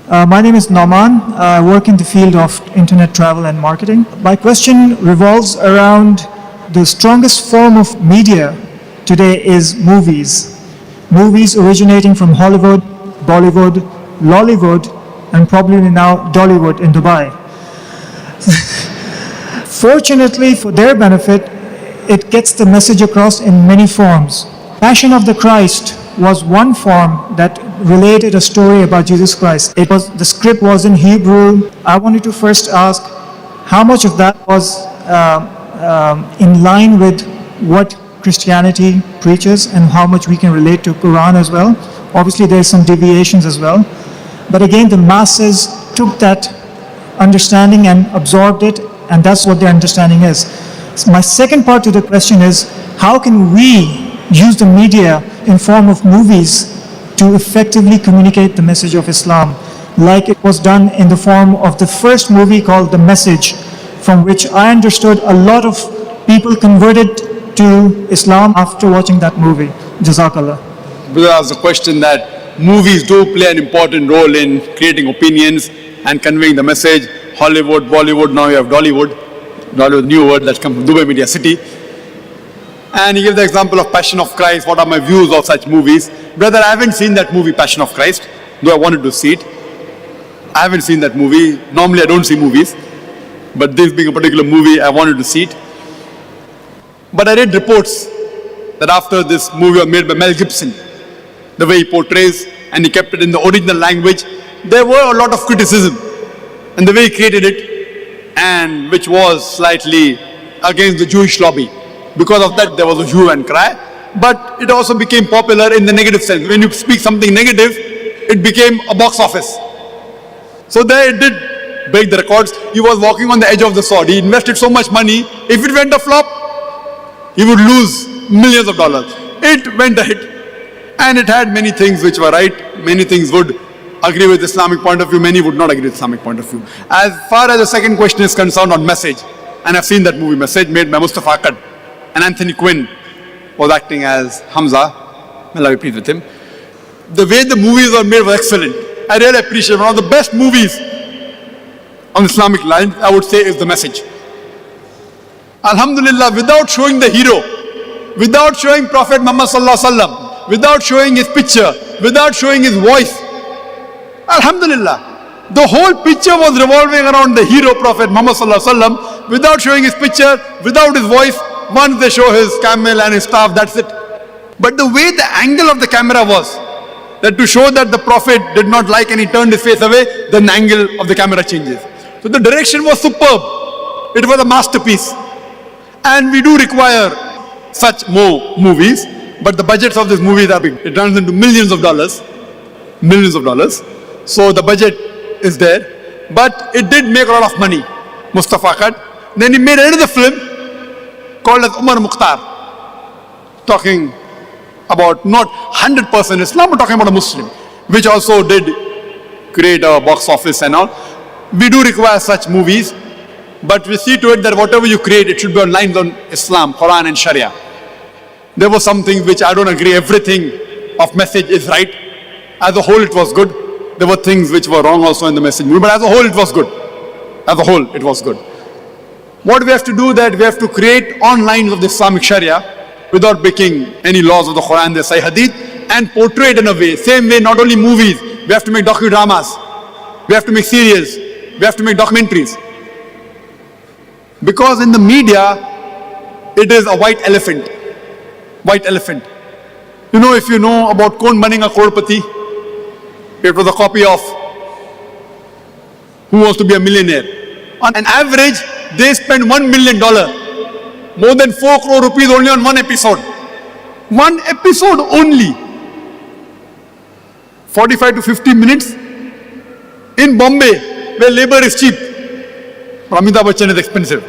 My name is Nauman. I work in the field of internet travel and marketing. My question revolves around the strongest form of media today is movies. Movies originating from Hollywood, Bollywood, Lollywood, and probably now Dollywood in Dubai. Fortunately, for their benefit, it gets the message across in many forms. Passion of the Christ was one form that related a story about Jesus Christ. The script was in Hebrew. I wanted to first ask how much of that was in line with what Christianity preaches and how much we can relate to Quran as well. Obviously, there's some deviations as well. But again, the masses took that understanding and absorbed it, and that's what their understanding is. So my second part to the question is, how can we use the media in form of movies to effectively communicate the message of Islam, like it was done in the form of the first movie called The Message, from which I understood a lot of people converted to Islam after watching that movie. Jazakallah. Because I asked the question that movies do play an important role in creating opinions and conveying the message. Hollywood, Bollywood, now you have Dollywood. Dollywood, new word that's come from Dubai Media City. And he gave the example of Passion of Christ. What are my views of such movies? Brother, I haven't seen that movie, Passion of Christ, though I wanted to see it. I haven't seen that movie. Normally I don't see movies, but this being a particular movie, I wanted to see it. But I read reports that after this movie was made by Mel Gibson, the way he portrays and he kept it in the original language, there were a lot of criticism in the way he created it, and which was slightly against the Jewish lobby. Because of that, there was a hue and cry. But it also became popular in the negative sense. When you speak something negative, it became a box office. So there it did break the records. He was walking on the edge of the sword. He invested so much money. If it went a flop, he would lose millions of dollars. It went a hit. And it had many things which were right. Many things would agree with Islamic point of view. Many would not agree with Islamic point of view. As far as the second question is concerned on Message, and I've seen that movie, Message, made by Mustafa Akkad, and Anthony Quinn was acting as Hamza. May Allah be pleased with him. The way the movies were made was excellent. I really appreciate it. One of the best movies on Islamic lines, I would say, is The Message. Alhamdulillah, without showing the hero, without showing Prophet Muhammad Sallallahu Alaihi Wasallam, without showing his picture, without showing his voice, Alhamdulillah, the whole picture was revolving around the hero Prophet Muhammad Sallallahu Alaihi Wasallam, without showing his picture, without his voice. Once they show his camel and his staff, that's it. But the way the angle of the camera was, that to show that the Prophet did not like and he turned his face away, then the angle of the camera changes. So the direction was superb. It was a masterpiece. And we do require such more movies, but the budgets of these movies are big. It runs into millions of dollars. Millions of dollars. So the budget is there. But it did make a lot of money, Mustafa Akkad. Then he made another film called as Umar Mukhtar, talking about not 100% Islam, but talking about a Muslim, which also did create a box office and all. We do require such movies, but we see to it that whatever you create, it should be on lines on Islam, Quran and Sharia. There were some things which I don't agree, everything of Message is right. As a whole, it was good. There were things which were wrong also in the Message movie, but as a whole, it was good. As a whole, it was good. What we have to do that we have to create on lines of the Islamic Sharia without breaking any laws of the Quran, the Sahih Hadith, and portray it in a way. Same way, not only movies, we have to make docudramas, we have to make series, we have to make documentaries. Because in the media, it is a white elephant. White elephant. You know, if you know about Kaun Banega Crorepati, it was a copy of Who Wants to Be a Millionaire. On an average, they spend $1 million, more than 4 crore rupees only on one episode. One episode only. 45 to 50 minutes in Bombay, where labor is cheap. Amitabh Bachchan is expensive.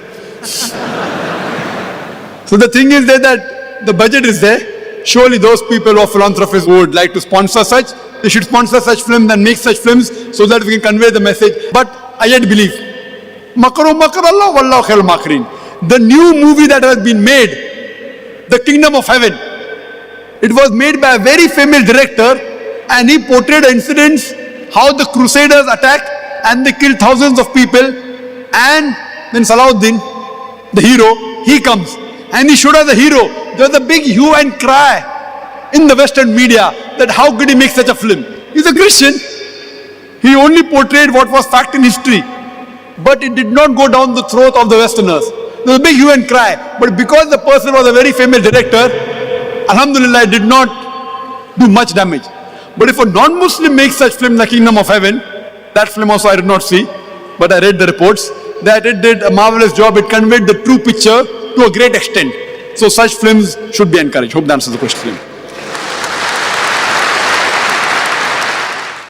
So the thing is that the budget is there. Surely those people or philanthropists who would like to sponsor such, they should sponsor such films and make such films so that we can convey the message. But I yet believe, Makaru makar Allah wallahu khairul makirin. The new movie that has been made, The Kingdom of Heaven, it was made by a very famous director and he portrayed incidents how the Crusaders attacked and they killed thousands of people, and then Salahuddin, the hero, he comes and he showed us the hero. There was a big hue and cry in the Western media that how could he make such a film? He's a Christian. He only portrayed what was fact in history, but it did not go down the throat of the Westerners. There was a big hue and cry, but because the person was a very famous director, Alhamdulillah, it did not do much damage. But if a non-Muslim makes such film, The Kingdom of Heaven, that film also I did not see, but I read the reports, that it did a marvelous job. It conveyed the true picture to a great extent. So such films should be encouraged. Hope that answers the question.